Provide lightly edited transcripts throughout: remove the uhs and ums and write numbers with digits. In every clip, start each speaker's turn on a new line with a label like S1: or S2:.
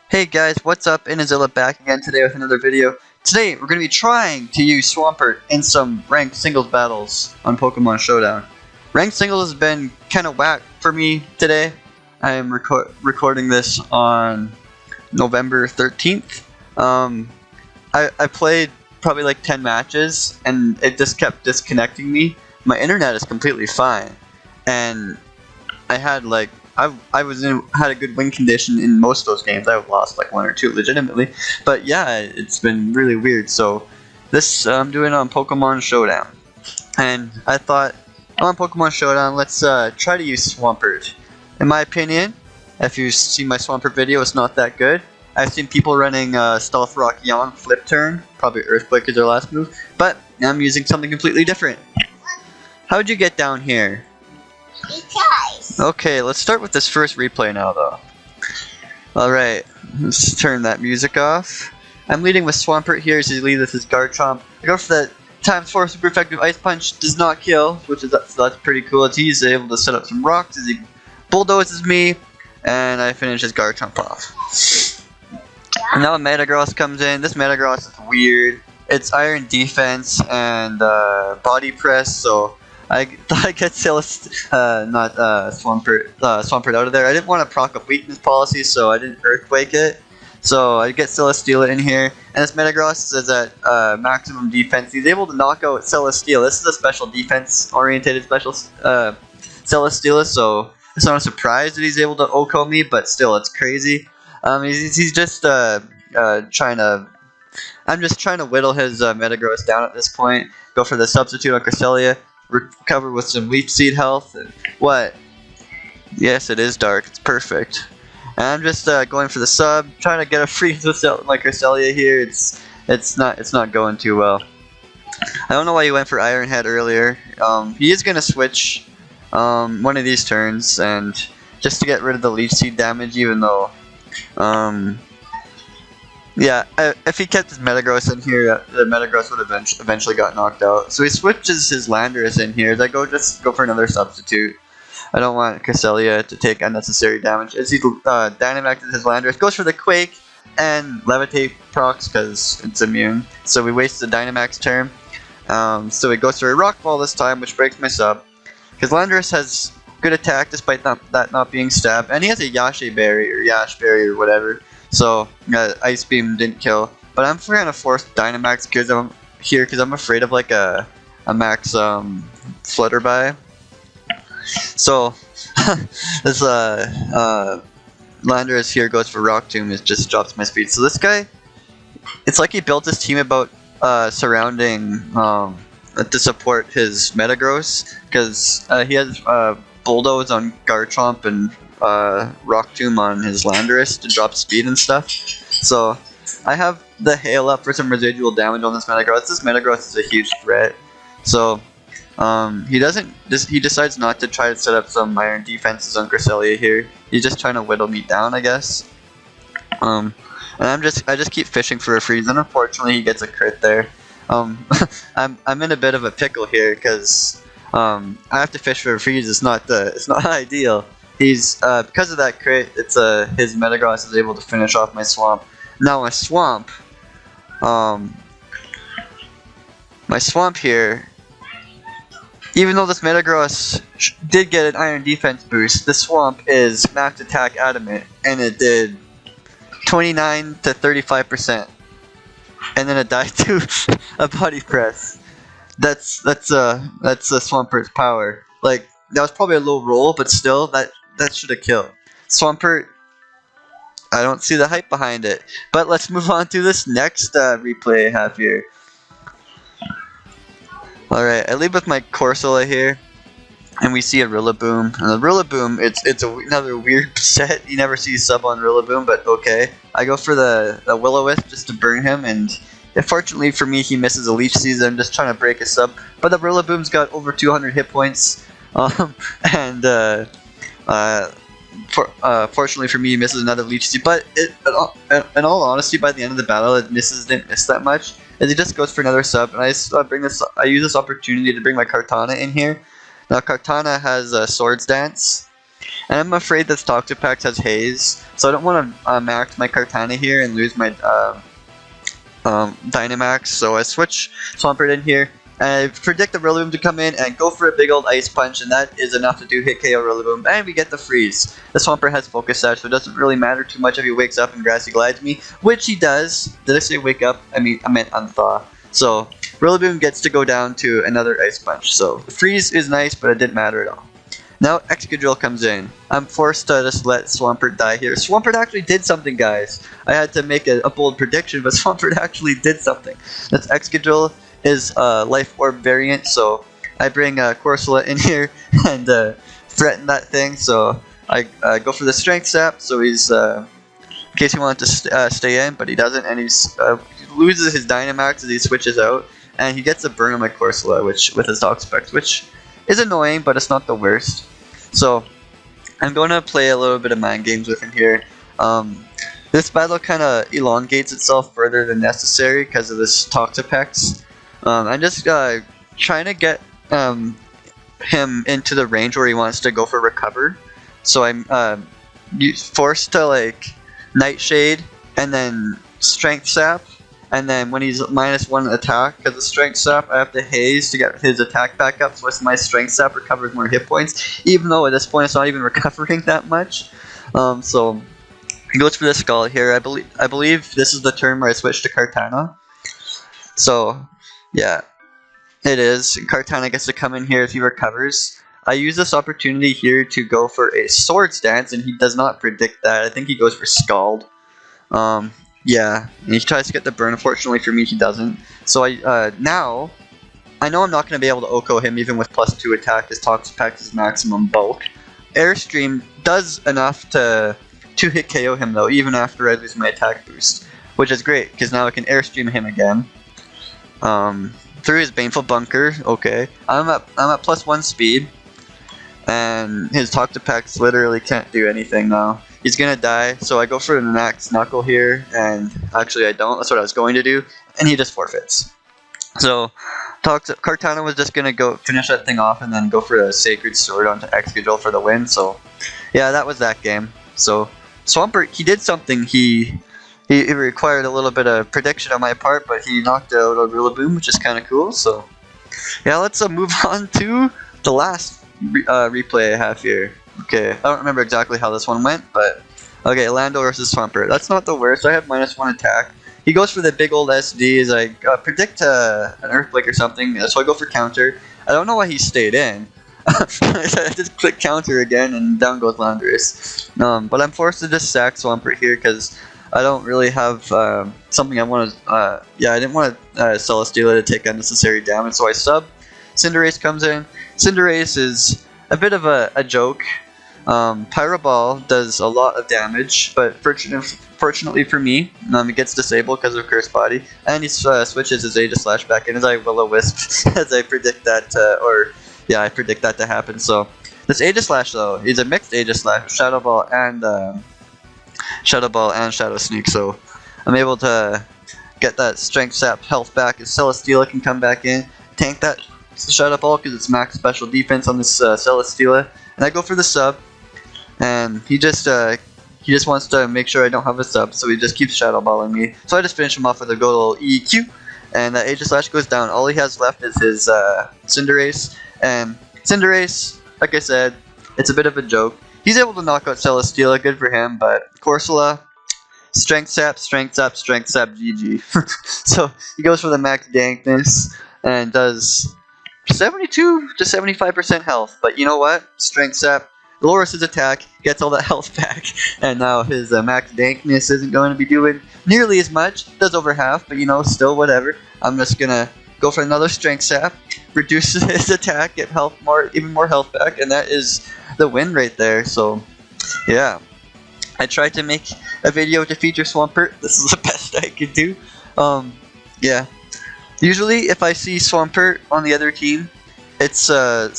S1: Hey guys, what's up? Inazilla back again today with another video. Today we're going to be trying to use Swampert in some ranked singles battles on Pokemon Showdown. Ranked singles has been kind of whack for me today. I am recording this on November 13th. I played probably like 10 matches and it just kept disconnecting me. My internet is completely fine and I had like had a good win condition in most of those games. I've lost like one or two legitimately, but yeah, it's been really weird. So this I'm doing on Pokemon Showdown, and I thought on Pokemon Showdown, let's try to use Swampert. In my opinion, if you've seen my Swampert video, it's not that good. I've seen people running Stealth Rock Yawn Flip Turn, probably Earthquake is their last move, but I'm using something completely different. How'd you get down here? Okay, let's start with this first replay now, though. Alright, let's turn that music off. I'm leading with Swampert here as he leads with his Garchomp. I go for that ×4 super effective Ice Punch, does not kill, which is that's pretty cool. He's able to set up some rocks as he bulldozes me, and I finish his Garchomp off. And now a Metagross comes in. This Metagross is weird. It's Iron Defense and Body Press, so I thought I'd get Swampert out of there. I didn't want to proc a weakness policy, so I didn't Earthquake it. So I get Celesteela in here, and this Metagross is at maximum defense. He's able to knock out Celesteela. This is a special defense-oriented special Celesteela, so it's not a surprise that he's able to OHKO me, but still, it's crazy. He's just trying to... I'm just trying to whittle his Metagross down at this point. Go for the substitute on Cresselia. Recover with some Leech Seed health. What? Yes, it is dark. It's perfect. And I'm just going for the sub, trying to get a freeze with my Cresselia here. It's not going too well. I don't know why he went for Iron Head earlier. He is gonna switch one of these turns, and just to get rid of the Leech Seed damage, even though yeah, if he kept his Metagross in here, the Metagross would have eventually got knocked out. So he switches his Landorus in here. I just go for another substitute. I don't want Cresselia to take unnecessary damage. As he Dynamaxes his Landorus, goes for the Quake and Levitate procs because it's immune. So we waste the Dynamax turn. So he goes for a Rock Ball this time, which breaks my sub. Because Landorus has good attack despite that not being stabbed, and he has a Yache Berry or Yash Berry or whatever. So Ice Beam didn't kill, but I'm trying to force Dynamax because I'm afraid of like a max Flutterby. So this Landorus here goes for Rock Tomb, it just drops my speed. So this guy, it's like he built his team about surrounding to support his Metagross, because he has Bulldoze on Garchomp and Rock Tomb on his Landorus to drop speed and stuff. So I have the Hail up for some residual damage on this Metagross. This Metagross is a huge threat. So he decides not to try to set up some Iron Defenses on Cresselia here. He's just trying to whittle me down, I guess. And I just keep fishing for a freeze, and unfortunately he gets a crit there. I'm in a bit of a pickle here because I have to fish for a freeze. It's not ideal. He's because of that crit, it's his Metagross is able to finish off my Swamp. Now my Swamp here, even though this Metagross did get an Iron Defense boost, the Swamp is max attack adamant, and it did 29 to 35%, and then it died to a Body Press. That's Swampert's power. Like, that was probably a low roll, but still, that should have killed. Swampert, I don't see the hype behind it. But let's move on to this next replay I have here. Alright, I lead with my Corsola here, and we see a Rillaboom. And the Rillaboom, it's another weird set. You never see sub on Rillaboom, but okay. I go for the Will-O-Wisp just to burn him, and fortunately for me, he misses a Leech Seed. I'm just trying to break a sub. But the Rillaboom's got over 200 hit points. Fortunately for me, he misses another Leech Seed, but in all honesty, by the end of the battle, it didn't miss that much, as he just goes for another sub, and I use this opportunity to bring my Kartana in here. Now Kartana has Swords Dance, And I'm afraid this Toxapex has haze, so I don't want to max my Kartana here and lose my Dynamax, so I switch Swampert in here. And I predict the Rillaboom to come in and go for a big old Ice Punch, and that is enough to do hit KO Rillaboom, and we get the freeze. The Swampert has Focus Sash, so it doesn't really matter too much if he wakes up and Grassy Glides me, which he does. Did I say wake up? I meant unthaw. So Rillaboom gets to go down to another Ice Punch, so the freeze is nice, but it didn't matter at all. Now Excadrill comes in. I'm forced to just let Swampert die here. Swampert actually did something, guys. I had to make a bold prediction, but Swampert actually did something. That's Excadrill is Life Orb variant, so I bring Corsola in here and threaten that thing. So I go for the Strength Sap, so he's in case he wanted to stay in, but he doesn't, and he loses his Dynamax as he switches out, and he gets a burn on my Corsola, which with his Toxapex, which is annoying, but it's not the worst. So I'm going to play a little bit of mind games with him here. This battle kind of elongates itself further than necessary because of this Toxapex. I'm just trying to get him into the range where he wants to go for Recover. So I'm forced to like Nightshade and then Strength Sap. And then when he's -1 attack, because of Strength Sap, I have to Haze to get his attack back up, so my Strength Sap recovers more hit points, even though at this point it's not even recovering that much. So he goes for the Skull here. I believe this is the turn where I switch to Kartana. So yeah, it is. Kartana gets to come in here if he recovers. I use this opportunity here to go for a Swords Dance, and he does not predict that. I think he goes for Scald. Yeah, and he tries to get the burn. Unfortunately for me, he doesn't. So now, I know I'm not going to be able to OHKO him even with +2 attack. His Toxapex is maximum bulk. Airstream does enough to hit KO him though, even after I lose my attack boost, which is great because now I can Airstream him again. Through his Baneful Bunker. Okay, I'm at +1 speed, and his Toxapex literally can't do anything now. He's gonna die, so I go for the Max Knuckle here, and actually I don't, that's what I was going to do, and he just forfeits. So, Kartana was just gonna go finish that thing off and then go for a Sacred Sword onto Excadrill for the win, so yeah, that was that game. So, Swampert, he did something, he required a little bit of prediction on my part, but he knocked out a Rillaboom, which is kinda cool, so yeah, let's move on to the last replay I have here. Okay, I don't remember exactly how this one went, but okay, Lando versus Swampert. That's not the worst. I have -1 attack. He goes for the big old SD as I predict an Earthquake or something, so I go for counter. I don't know why he stayed in. I just click counter again, and down goes Landorus. But I'm forced to just sack Swampert here because I don't really have something I want to. Yeah, I didn't want to Celesteela to take unnecessary damage, so I sub. Cinderace comes in. Cinderace is a bit of a joke. Pyro Ball does a lot of damage, but fortunately for me, it gets disabled because of Curse Body, and he switches his Aegis Slash back in as I Will-O-Wisp, as I predict that, I predict that to happen. So this Aegis Slash though is a mixed Aegis Slash, Shadow Ball and Shadow Sneak, so I'm able to get that Strength Sap health back, as Celesteela can come back in, tank that Shadow Ball because it's max special defense on this Celesteela, and I go for the sub. And he just wants to make sure I don't have a sub, so he just keeps Shadow Balling me. So I just finish him off with a good old EQ, and that Aegis Slash goes down. All he has left is his Cinderace, and Cinderace, like I said, it's a bit of a joke. He's able to knock out Celesteela, good for him, but Corsola, Strength Sap, Strength Sap, Strength Sap, GG. So he goes for the max dankness and does 72 to 75% health, but you know what? Strength Sap lowers his attack, gets all that health back, and now his max dankness isn't going to be doing nearly as much. Does over half, but you know, still whatever. I'm just gonna go for another Strength Sap, reduce his attack, get even more health back, and that is the win right there. So yeah, I tried to make a video to feature Swampert. This is the best I could do. Yeah. Usually, if I see Swampert on the other team, it's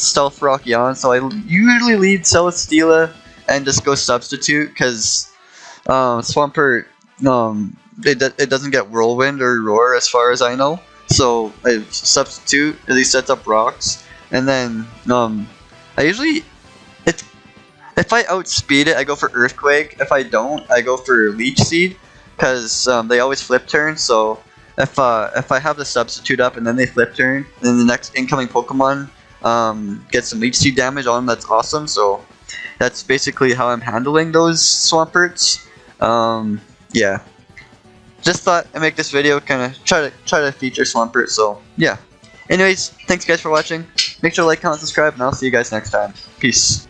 S1: Stealth Rock Yawn, so I usually lead Celesteela and just go Substitute, because Swampert, it doesn't get Whirlwind or Roar as far as I know, so I Substitute as he sets up rocks, and then I usually, If I outspeed it, I go for Earthquake. If I don't, I go for Leech Seed, because they always flip turn. So if I have the substitute up and then they flip turn, then the next incoming Pokemon gets some Leech Seed damage on them. That's awesome. So that's basically how I'm handling those Swamperts. Yeah. Just thought I'd make this video, kind of try to feature Swampert. So yeah. Anyways, thanks guys for watching. Make sure to like, comment, subscribe, and I'll see you guys next time. Peace.